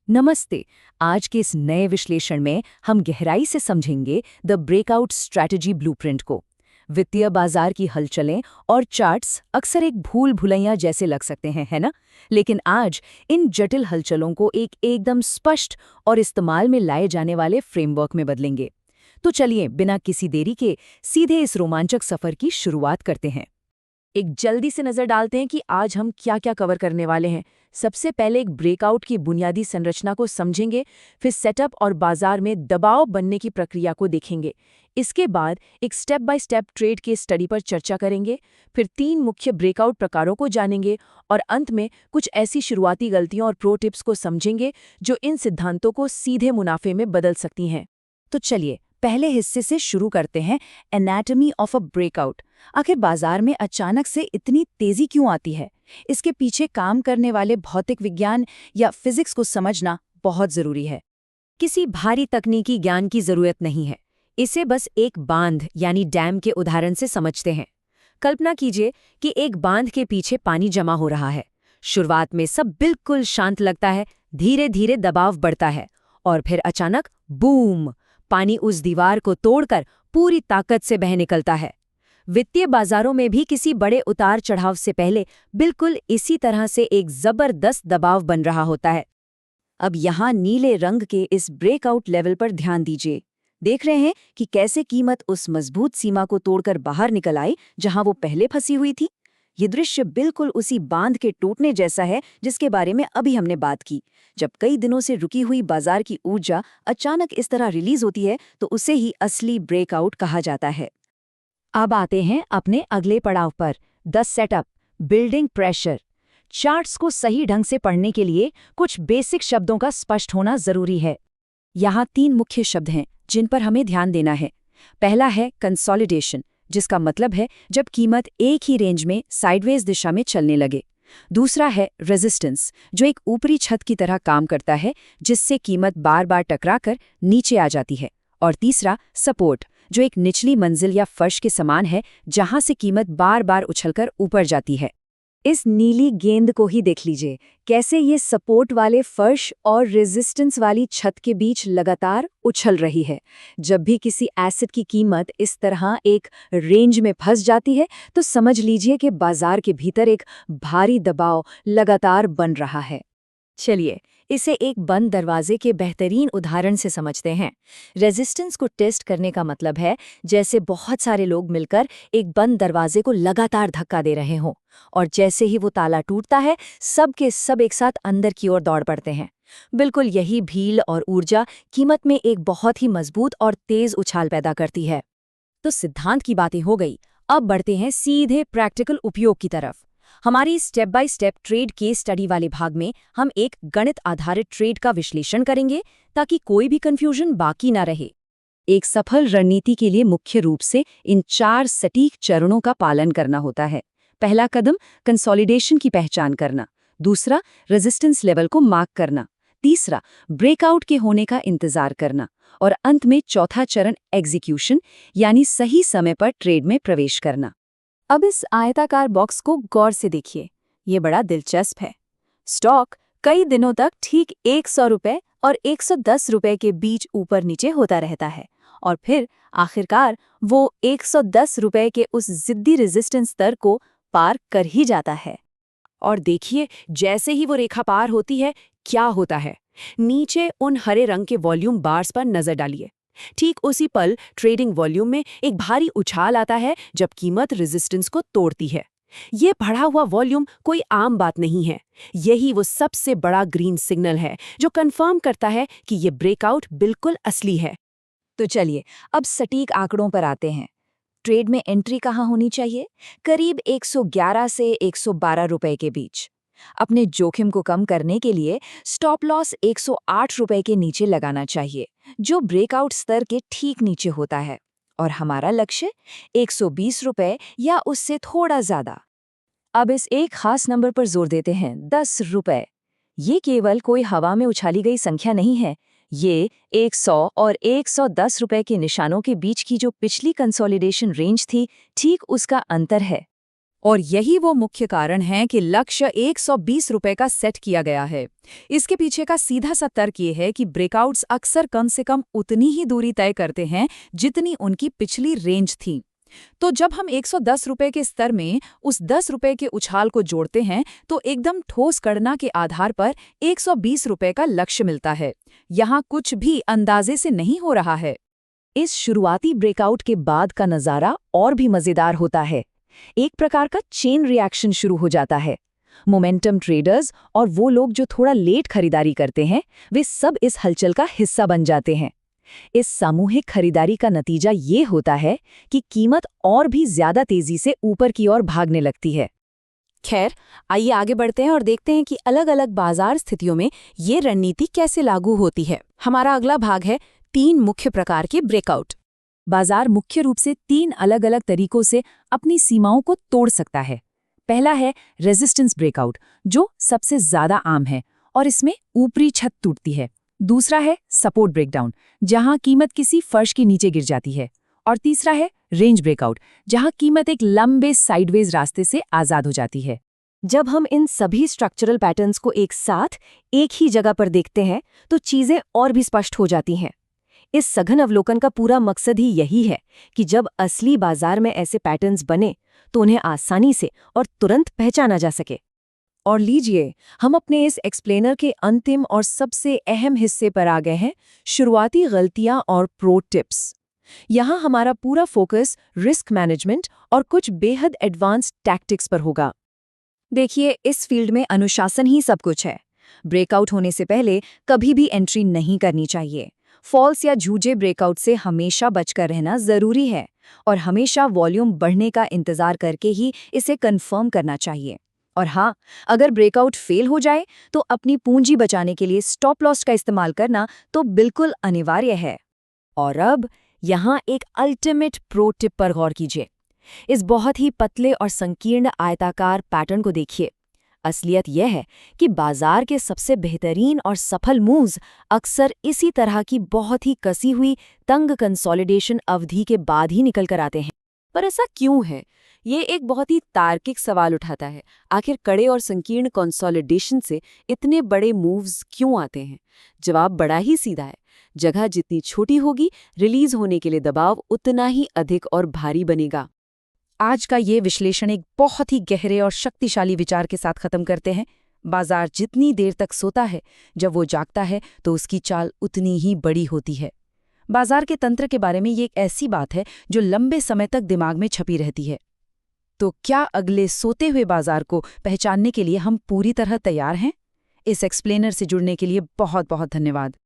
नमस्ते। आज के इस नए विश्लेषण में हम गहराई से समझेंगे द ब्रेकआउट स्ट्रैटेजी ब्लूप्रिंट को। वित्तीय बाजार की हलचलें और चार्ट्स अक्सर एक भूल भुलैया जैसे लग सकते हैं, है ना? लेकिन आज इन जटिल हलचलों को एक एकदम स्पष्ट और इस्तेमाल में लाए जाने वाले फ्रेमवर्क में बदलेंगे। तो चलिए बिना किसी देरी के सीधे इस रोमांचक सफर की शुरुआत करते हैं। एक जल्दी से नजर डालते हैं कि आज हम क्या क्या कवर करने वाले हैं। सबसे पहले एक ब्रेकआउट की बुनियादी संरचना को समझेंगे, फिर सेटअप और बाजार में दबाव बनने की प्रक्रिया को देखेंगे। इसके बाद एक स्टेप बाय स्टेप ट्रेड के स्टडी पर चर्चा करेंगे, फिर 3 मुख्य ब्रेकआउट प्रकारों को जानेंगे और अंत में कुछ ऐसी शुरुआती गलतियों और प्रो टिप्स को समझेंगे जो इन सिद्धांतों को सीधे मुनाफे में बदल सकती हैं। तो चलिए पहले हिस्से से शुरू करते हैं, एनाटॉमी ऑफ अ ब्रेकआउट। आखिर बाजार में अचानक से इतनी तेजी क्यों आती है? इसके पीछे काम करने वाले भौतिक विज्ञान या फिजिक्स को समझना बहुत जरूरी है। किसी भारी तकनीकी ज्ञान की जरूरत नहीं है, इसे बस एक बांध यानी डैम के उदाहरण से समझते हैं। कल्पना कीजिए कि एक बांध के पीछे पानी जमा हो रहा है। शुरुआत में सब बिल्कुल शांत लगता है, धीरे धीरे दबाव बढ़ता है और फिर अचानक बूम, पानी उस दीवार को तोड़कर पूरी ताकत से बह निकलता है। वित्तीय बाजारों में भी किसी बड़े उतार चढ़ाव से पहले बिल्कुल इसी तरह से एक जबरदस्त दबाव बन रहा होता है। अब यहाँ नीले रंग के इस ब्रेकआउट लेवल पर ध्यान दीजिए। देख रहे हैं कि कैसे कीमत उस मजबूत सीमा को तोड़कर बाहर निकल आई जहां वो पहले फंसी हुई थी। ये दृश्य बिल्कुल उसी बांध के टूटने जैसा है जिसके बारे में अभी हमने बात की। जब कई दिनों से रुकी हुई बाजार की ऊर्जा अचानक इस तरह रिलीज होती है तो उसे ही असली ब्रेकआउट कहा जाता है। अब आते हैं अपने अगले पड़ाव पर, the setup, building pressure. Charts को सही ढंग से पढ़ने के लिए कुछ बेसिक शब्दों का स्पष्ट होना जरूरी है। यहाँ 3 मुख्य शब्द हैं जिन पर हमें ध्यान देना है। पहला है कंसोलिडेशन, जिसका मतलब है जब कीमत एक ही रेंज में साइडवेज दिशा में चलने लगे। दूसरा है रेजिस्टेंस, जो एक ऊपरी छत की तरह काम करता है जिससे कीमत बार बार टकराकर नीचे आ जाती है। और तीसरा सपोर्ट, जो एक निचली मंजिल या फर्श के समान है जहां से कीमत बार बार उछलकर ऊपर जाती है। इस नीली गेंद को ही देख लीजिए, कैसे ये सपोर्ट वाले फर्श और रेजिस्टेंस वाली छत के बीच लगातार उछल रही है। जब भी किसी एसेट की कीमत इस तरह एक रेंज में फंस जाती है तो समझ लीजिए कि बाजार के भीतर एक भारी दबाव लगातार बन रहा है। चलिए इसे एक बंद दरवाजे के बेहतरीन उदाहरण से समझते हैं। रेजिस्टेंस को टेस्ट करने का मतलब है जैसे बहुत सारे लोग मिलकर एक बंद दरवाजे को लगातार धक्का दे रहे हों, और जैसे ही वो ताला टूटता है सब के सब एक साथ अंदर की ओर दौड़ पड़ते हैं। बिल्कुल यही भीड़ और ऊर्जा कीमत में एक बहुत ही मजबूत और तेज उछाल पैदा करती है। तो सिद्धांत की बातें हो गई, अब बढ़ते हैं सीधे प्रैक्टिकल उपयोग की तरफ। हमारी step by step trade case study वाले भाग में हम एक गणित आधारित ट्रेड का विश्लेषण करेंगे ताकि कोई भी कंफ्यूजन बाकी ना रहे। एक सफल रणनीति के लिए मुख्य रूप से इन 4 सटीक चरणों का पालन करना होता है। पहला कदम कंसोलिडेशन की पहचान करना, दूसरा रेजिस्टेंस लेवल को मार्क करना, तीसरा ब्रेकआउट के होने का इंतजार करना और अंत में चौथा चरण एग्जीक्यूशन यानी सही समय पर ट्रेड में प्रवेश करना। अब इस आयताकार बॉक्स को गौर से देखिए, ये बड़ा दिलचस्प है। स्टॉक कई दिनों तक ठीक 100 रुपए और 110 रुपए के बीच ऊपर नीचे होता रहता है और फिर आखिरकार वो 110 रुपए के उस जिद्दी रेजिस्टेंस स्तर को पार कर ही जाता है। और देखिए जैसे ही वो रेखा पार होती है क्या होता है। नीचे उन हरे रंग के वॉल्यूम बार्स पर नजर डालिए। ठीक उसी पल ट्रेडिंग वॉल्यूम में एक भारी उछाल आता है जब कीमत रेजिस्टेंस को तोड़ती है। ये बढ़ा हुआ वॉल्यूम कोई आम बात नहीं है, यही वो सबसे बड़ा ग्रीन सिग्नल है जो कंफर्म करता है कि ये ब्रेकआउट बिल्कुल असली है। तो चलिए अब सटीक आंकड़ों पर आते हैं। ट्रेड में एंट्री कहाँ होनी चाहिए? करीब 111 से 112 रुपए के बीच। अपने जोखिम को कम करने के लिए स्टॉप लॉस 108 रुपए के नीचे लगाना चाहिए, जो ब्रेकआउट स्तर के ठीक नीचे होता है, और हमारा लक्ष्य 120 रुपए या उससे थोड़ा ज्यादा। अब इस एक खास नंबर पर जोर देते हैं, 10 रुपए। ये केवल कोई हवा में उछाली गई संख्या नहीं है, ये 100 और 110 रुपए के निशानों के बीच की जो पिछली कंसोलिडेशन रेंज थी, ठीक उसका अंतर है। और यही वो मुख्य कारण है कि लक्ष्य 120 रुपए का सेट किया गया है। इसके पीछे का सीधा सा तर्क ये है कि ब्रेकआउट्स अक्सर कम से कम उतनी ही दूरी तय करते हैं जितनी उनकी पिछली रेंज थी। तो जब हम 110 रुपए के स्तर में उस 10 रुपए के उछाल को जोड़ते हैं तो एकदम ठोस गणना के आधार पर 120 रुपए का लक्ष्य मिलता है। यहाँ कुछ भी अंदाजे से नहीं हो रहा है। इस शुरुआती ब्रेकआउट के बाद का नज़ारा और भी मज़ेदार होता है। एक प्रकार का चेन रिएक्शन शुरू हो जाता है। मोमेंटम ट्रेडर्स और वो लोग जो थोड़ा लेट खरीदारी करते हैं, वे सब इस हलचल का हिस्सा बन जाते हैं। इस सामूहिक खरीदारी का नतीजा ये होता है कि कीमत और भी ज्यादा तेजी से ऊपर की ओर भागने लगती है। खैर, आइए आगे बढ़ते हैं और देखते हैं कि अलग-अलग बाजार स्थितियों में ये रणनीति कैसे लागू होती है। हमारा अगला भाग है 3 मुख्य प्रकार के ब्रेकआउट। बाजार मुख्य रूप से 3 अलग-अलग तरीकों से अपनी सीमाओं को तोड़ सकता है। पहला है रेजिस्टेंस ब्रेकआउट, जो सबसे ज्यादा आम है और इसमें ऊपरी छत टूटती है। दूसरा है सपोर्ट ब्रेकडाउन, जहां कीमत किसी फर्श के नीचे गिर जाती है। और तीसरा है रेंज ब्रेकआउट, जहां कीमत एक लंबे साइडवेज रास्ते से आजाद हो जाती है। जब हम इन सभी स्ट्रक्चरल पैटर्न्स को एक साथ एक ही जगह पर देखते हैं तो चीजें और भी स्पष्ट हो जाती हैं। इस सघन अवलोकन का पूरा मकसद ही यही है कि जब असली बाजार में ऐसे पैटर्न्स बने तो उन्हें आसानी से और तुरंत पहचाना जा सके। और लीजिए, हम अपने इस एक्सप्लेनर के अंतिम और सबसे अहम हिस्से पर आ गए हैं, शुरुआती गलतियां और प्रो टिप्स। यहाँ हमारा पूरा फोकस रिस्क मैनेजमेंट और कुछ बेहद एडवांस्ड टैक्टिक्स पर होगा। देखिए, इस फील्ड में अनुशासन ही सब कुछ है। ब्रेकआउट होने से पहले कभी भी एंट्री नहीं करनी चाहिए। फॉल्स या झूठे ब्रेकआउट से हमेशा बचकर रहना जरूरी है और हमेशा वॉल्यूम बढ़ने का इंतजार करके ही इसे कंफर्म करना चाहिए। और हाँ, अगर ब्रेकआउट फेल हो जाए तो अपनी पूंजी बचाने के लिए स्टॉप लॉस का इस्तेमाल करना तो बिल्कुल अनिवार्य है। और अब यहाँ एक अल्टीमेट प्रो टिप पर गौर कीजिए। इस बहुत ही पतले और संकीर्ण आयताकार पैटर्न को देखिए। असलियत यह है कि बाजार के सबसे बेहतरीन और सफल मूव्स अक्सर इसी तरह की बहुत ही कसी हुई तंग कंसोलिडेशन अवधि के बाद ही निकल कर आते हैं। पर ऐसा क्यों है? ये एक बहुत ही तार्किक सवाल उठाता है। आखिर कड़े और संकीर्ण कंसोलिडेशन से इतने बड़े मूव्स क्यों आते हैं? जवाब बड़ा ही सीधा है। जगह जितनी छोटी होगी, रिलीज होने के लिए दबाव उतना ही अधिक और भारी बनेगा। आज का ये विश्लेषण एक बहुत ही गहरे और शक्तिशाली विचार के साथ खत्म करते हैं। बाजार जितनी देर तक सोता है, जब वो जागता है तो उसकी चाल उतनी ही बड़ी होती है। बाजार के तंत्र के बारे में ये एक ऐसी बात है जो लंबे समय तक दिमाग में छपी रहती है। तो क्या अगले सोते हुए बाजार को पहचानने के लिए हम पूरी तरह तैयार हैं? इस एक्सप्लेनर से जुड़ने के लिए बहुत बहुत धन्यवाद।